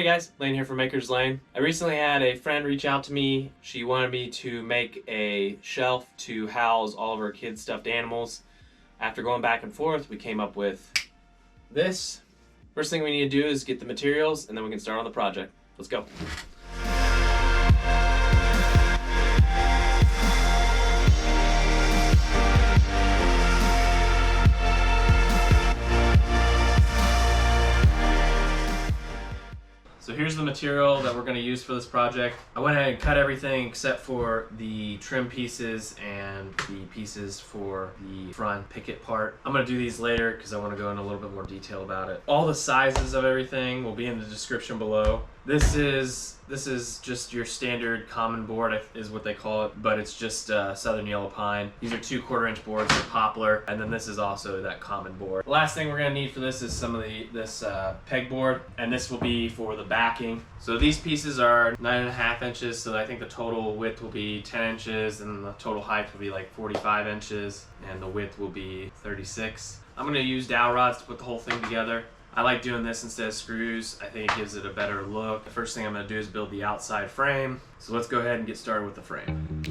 Hey guys, Lane here from Maker's Lane. I recently had a friend reach out to me. She wanted me to make a shelf to house all of her kids' stuffed animals. After going back and forth, we came up with this. First thing we need to do is get the materials and then we can start on the project. Let's go. So here's the material that we're going to use for this project. I went ahead and cut everything except for the trim pieces and the pieces for the front picket part. I'm going to do these later because I want to go into a little bit more detail about it. All the sizes of everything will be in the description below. This is just your standard common board is what they call it, but it's just southern yellow pine. These are 2 1/4-inch boards for poplar, and then this is also that common board. The last thing we're gonna need for this is some of this pegboard, and this will be for the backing. So these pieces are 9.5 inches, so I think the total width will be 10 inches, and the total height will be like 45 inches, and the width will be 36. I'm gonna use dowel rods to put the whole thing together. I like doing this instead of screws. I think it gives it a better look. The first thing I'm gonna do is build the outside frame. So let's go ahead and get started with the frame.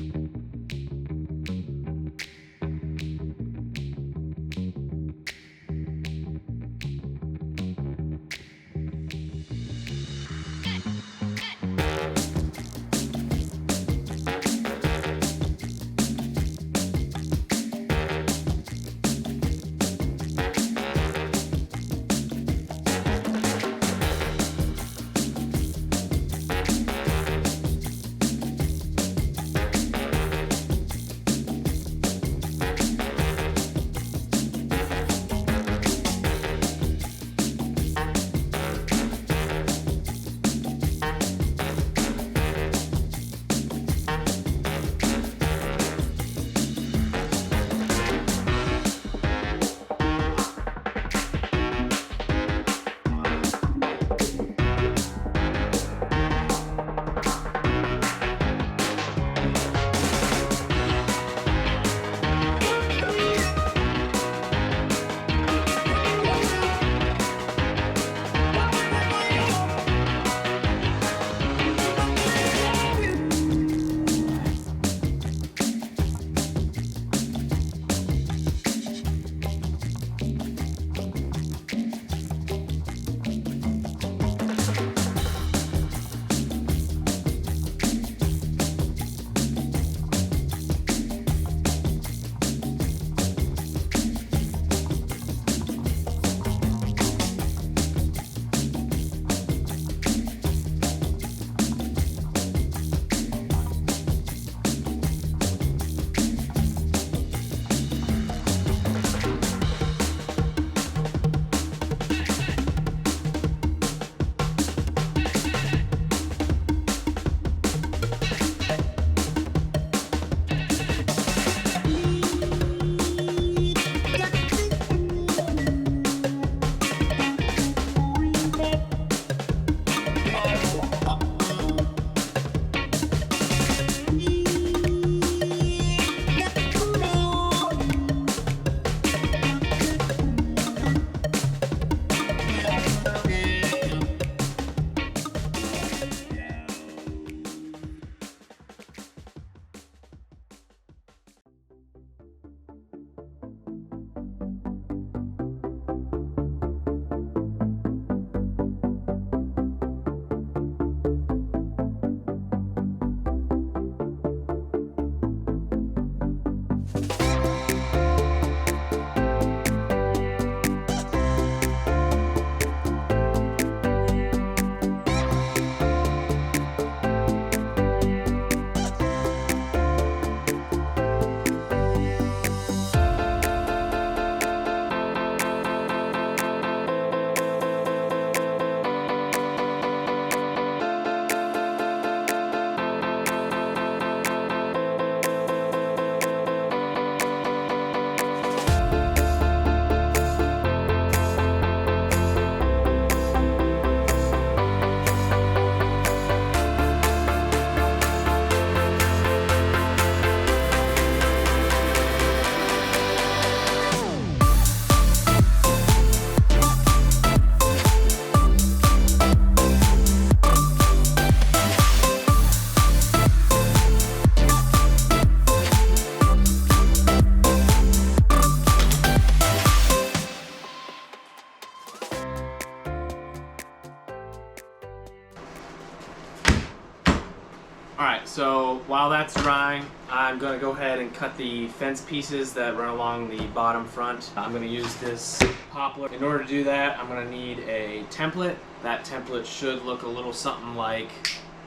Alright, so while that's drying, I'm going to go ahead and cut the fence pieces that run along the bottom front. I'm going to use this poplar. In order to do that, I'm going to need a template. That template should look a little something like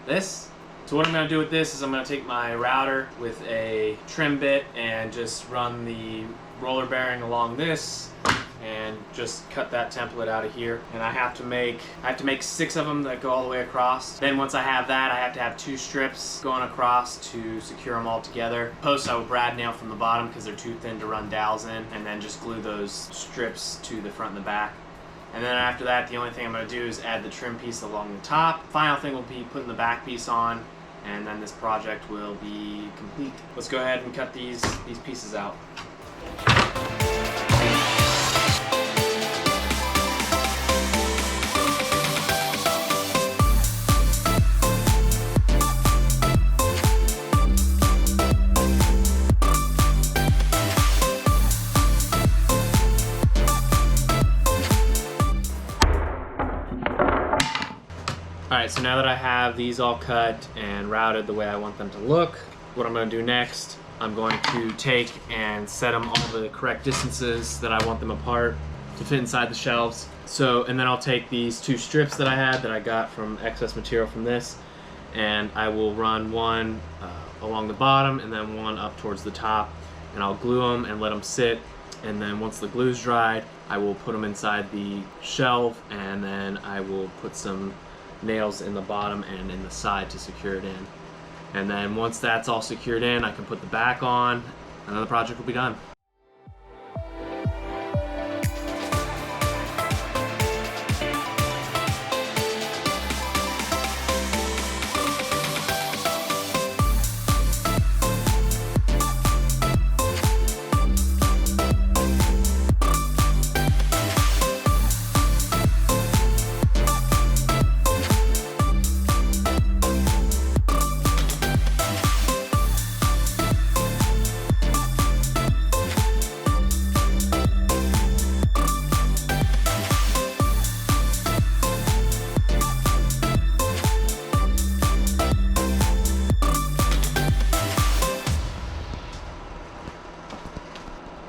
this. So what I'm going to do with this is I'm going to take my router with a trim bit and just run the roller bearing along this and just cut that template out of here. And I have to make 6 of them that go all the way across. Then once I have that, I have to have 2 strips going across to secure them all together. Posts I will brad nail from the bottom because they're too thin to run dowels in, and then just glue those strips to the front and the back. And then after that, the only thing I'm going to do is add the trim piece along the top. Final thing will be putting the back piece on, and then this project will be complete. Let's go ahead and cut these pieces out. Alright, so now that I have these all cut and routed the way I want them to look, what I'm going to do next, I'm going to take and set them all the correct distances that I want them apart to fit inside the shelves. And then I'll take these 2 strips that I had that I got from excess material from this, and I will run one along the bottom and then one up towards the top, and I'll glue them and let them sit. And then once the glue's dried, I will put them inside the shelf, and then I will put some nails in the bottom and in the side to secure it in. And then once that's all secured in, I can put the back on, and then the project will be done.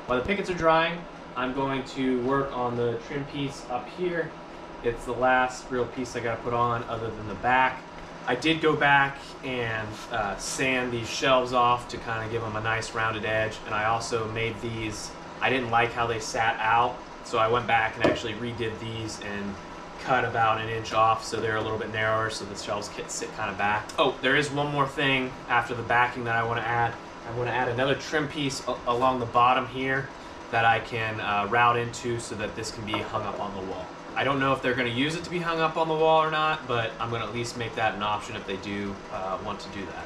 While the pickets are drying, I'm going to work on the trim piece up here. It's the last real piece I gotta put on other than the back. I did go back and sand these shelves off to kind of give them a nice rounded edge, and I also made these, I didn't like how they sat out, so I went back and actually redid these and cut about 1 inch off so they're a little bit narrower so the shelves can sit kind of back. Oh, there is one more thing after the backing that I want to add. I want to add another trim piece along the bottom here that I can route into so that this can be hung up on the wall. I don't know if they're going to use it to be hung up on the wall or not, but I'm going to at least make that an option if they do want to do that.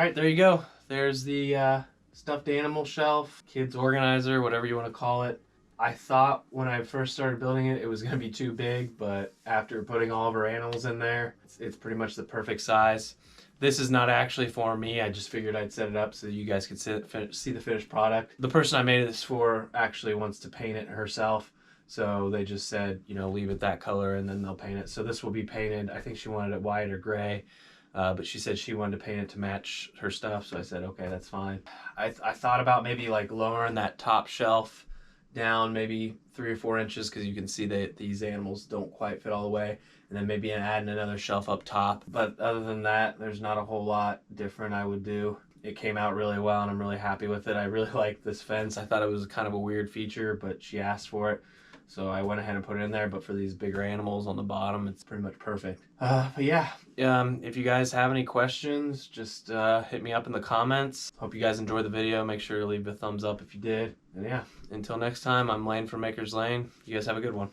right, there you go. There's the stuffed animal shelf, kids organizer, whatever you want to call it. I thought when I first started building it, it was going to be too big, but after putting all of our animals in there, it's pretty much the perfect size. This is not actually for me. I just figured I'd set it up so you guys could see the finished product. The person I made this for actually wants to paint it herself. So they just said, you know, leave it that color and then they'll paint it. So this will be painted. I think she wanted it white or gray, but she said she wanted to paint it to match her stuff. So I said, okay, that's fine. I thought about maybe like lowering that top shelf down maybe 3 or 4 inches because you can see that these animals don't quite fit all the way, and then maybe adding another shelf up top. But other than that, there's not a whole lot different I would do. It came out really well and I'm really happy with it. I really like this fence. I thought it was kind of a weird feature, but she asked for it, so I went ahead and put it in there. But for these bigger animals on the bottom, it's pretty much perfect. But yeah, if you guys have any questions, just hit me up in the comments. Hope you guys enjoyed the video. Make sure to leave a thumbs up if you did. And yeah, until next time, I'm Lane from Maker's Lane. You guys have a good one.